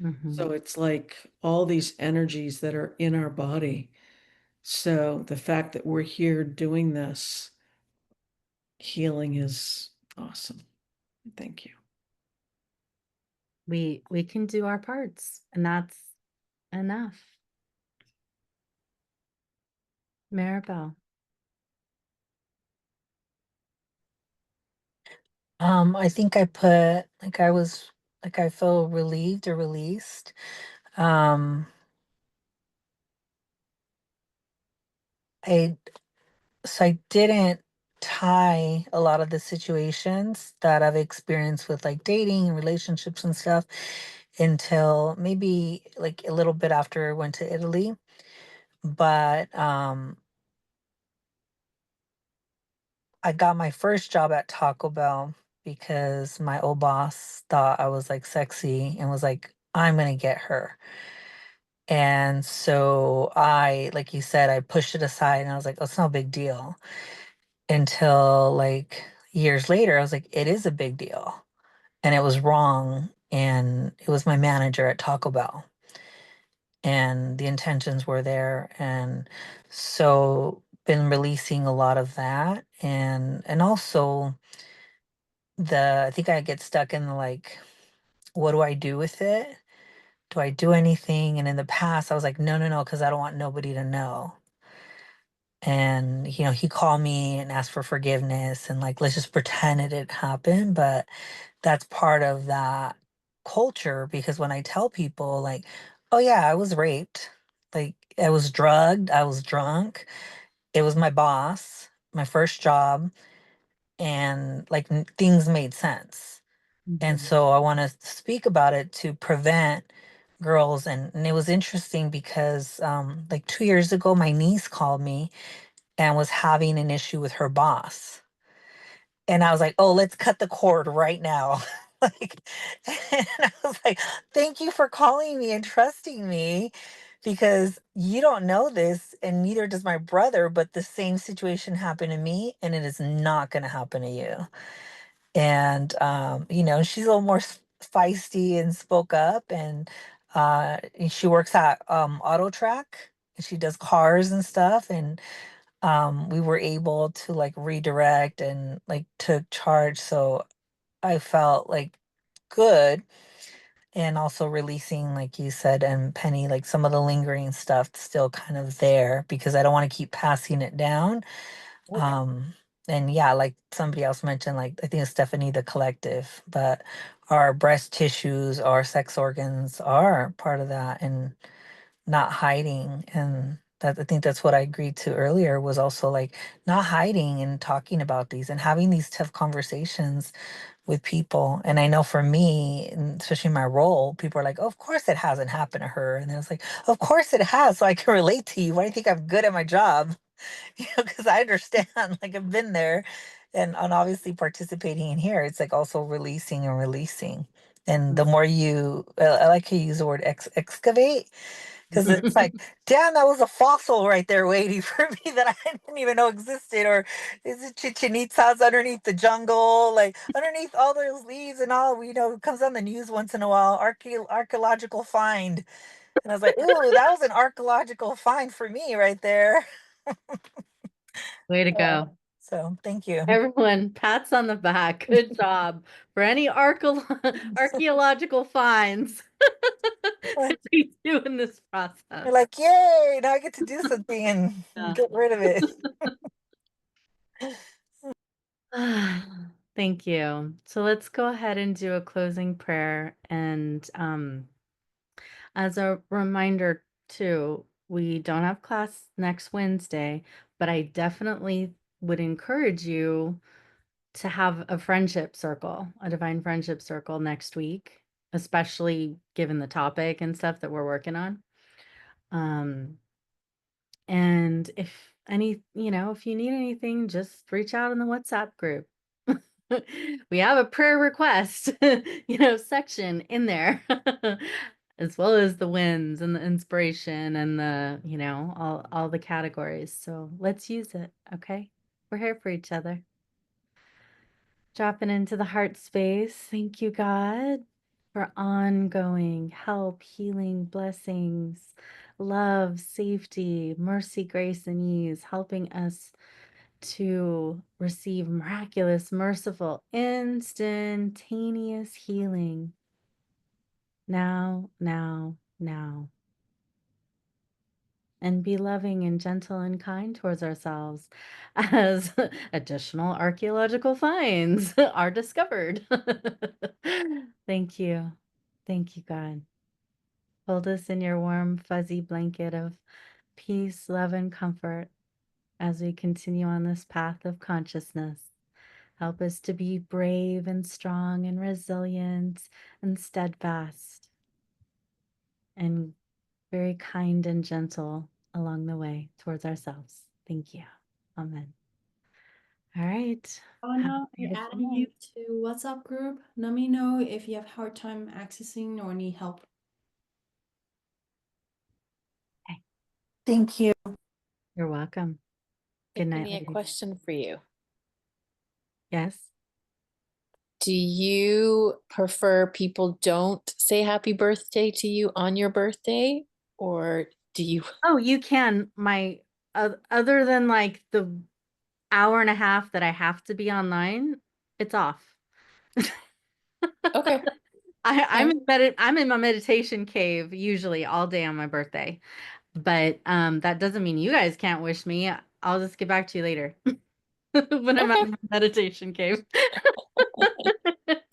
Mhm. So it's like all these energies that are in our body. So the fact that we're here doing this healing is awesome. Thank you. We can do our parts, and that's enough. Maribel. I think I put like I feel relieved or released. Um, I so I didn't tie a lot of the situations that I've experienced with like dating and relationships and stuff until maybe like a little bit after I went to Italy. But I got my first job at Taco Bell because my old boss thought I was like sexy and was like, I'm gonna get her. And so I, like you said, I pushed it aside and I was like, oh, it's no big deal. Until like years later, I was like, it is a big deal. And it was wrong. And it was my manager at Taco Bell. And the intentions were there. And so been releasing a lot of that. And also I think I get stuck in the like, what do I do with it? Do I do anything? And in the past, I was like, no, no, no, because I don't want nobody to know. And, he called me and asked for forgiveness and like, let's just pretend it didn't happen. But that's part of that culture because when I tell people, like, oh, yeah, I was raped, like, I was drugged, I was drunk, it was my boss, my first job, and like things made sense. And so I want to speak about it to prevent girls. And it was interesting because like 2 years ago, my niece called me and was having an issue with her boss. And I was like, oh, let's cut the cord right now. Like, and I was like, thank you for calling me and trusting me because you don't know this, and neither does my brother, but the same situation happened to me, and it is not going to happen to you. And she's a little more feisty and spoke up, and she works at Auto Track, and she does cars and stuff, and we were able to like redirect and like took charge. So I felt like good, and also releasing, like you said, and Penny, like some of the lingering stuff still kind of there because I don't want to keep passing it down. um and yeah, like somebody else mentioned, like I think it's Stephanie, the collective, but our breast tissues, our sex organs are part of that, and not hiding. And that, I think that's what I agreed to earlier, was also like not hiding and talking about these and having these tough conversations with people. And I know for me, and especially my role, people are like, oh, of course it hasn't happened to her. And I was like, of course it has. So I can relate to you. Why do you think I'm good at my job? Because I understand, like I've been there, and obviously participating in here, it's like also releasing and releasing. And the more I like to use the word excavate, because it's like, damn, that was a fossil right there waiting for me that I didn't even know existed. Or is it Chichen Itza's underneath the jungle, like underneath all those leaves and all, it comes on the news once in a while, archaeological find. And I was like, ooh, that was an archaeological find for me right there. Way to Yeah. go. So thank you. Everyone, pats on the back. Good job for any archaeological finds that we do in this process. You're like, yay, now I get to do something and Yeah. get rid of it. Thank you. So let's go ahead and do a closing prayer. And as a reminder, too, we don't have class next Wednesday, but I definitely would encourage you to have a friendship circle, a divine friendship circle next week, especially given the topic and stuff that we're working on. And if if you need anything, just reach out in the WhatsApp group. We have a prayer request, section in there, as well as the wins and the inspiration and the, all the categories. So let's use it. Okay. We're here for each other. Dropping into the heart space. Thank you, God, for ongoing help, healing, blessings, love, safety, mercy, grace, and ease, helping us to receive miraculous, merciful, instantaneous healing. Now, now, now. And be loving and gentle and kind towards ourselves as additional archaeological finds are discovered. Thank you. Thank you, God. Hold us in your warm, fuzzy blanket of peace, love, and comfort as we continue on this path of consciousness. Help us to be brave and strong and resilient and steadfast and very kind and gentle along the way towards ourselves. Thank you. Amen. All right. Have Donna, a we're beautiful adding you night. to WhatsApp group. Let me know if you have hard time accessing or need help. Thank you. You're welcome. Good night, Tiffany, a ladies. question for you. Yes. Do you prefer people don't say happy birthday to you on your birthday, or do you? Oh, you can. My other than like the hour and a half that I have to be online, it's off. Okay. I'm Alright. I'm in my meditation cave usually all day on my birthday. But that doesn't mean you guys can't wish me. I'll just get back to you later when I'm at Okay. my meditation cave.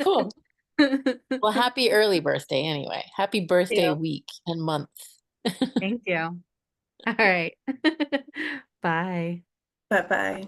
Cool. Well, happy early birthday anyway. Happy birthday you. week and month. Thank you. All right. Bye. Bye-bye.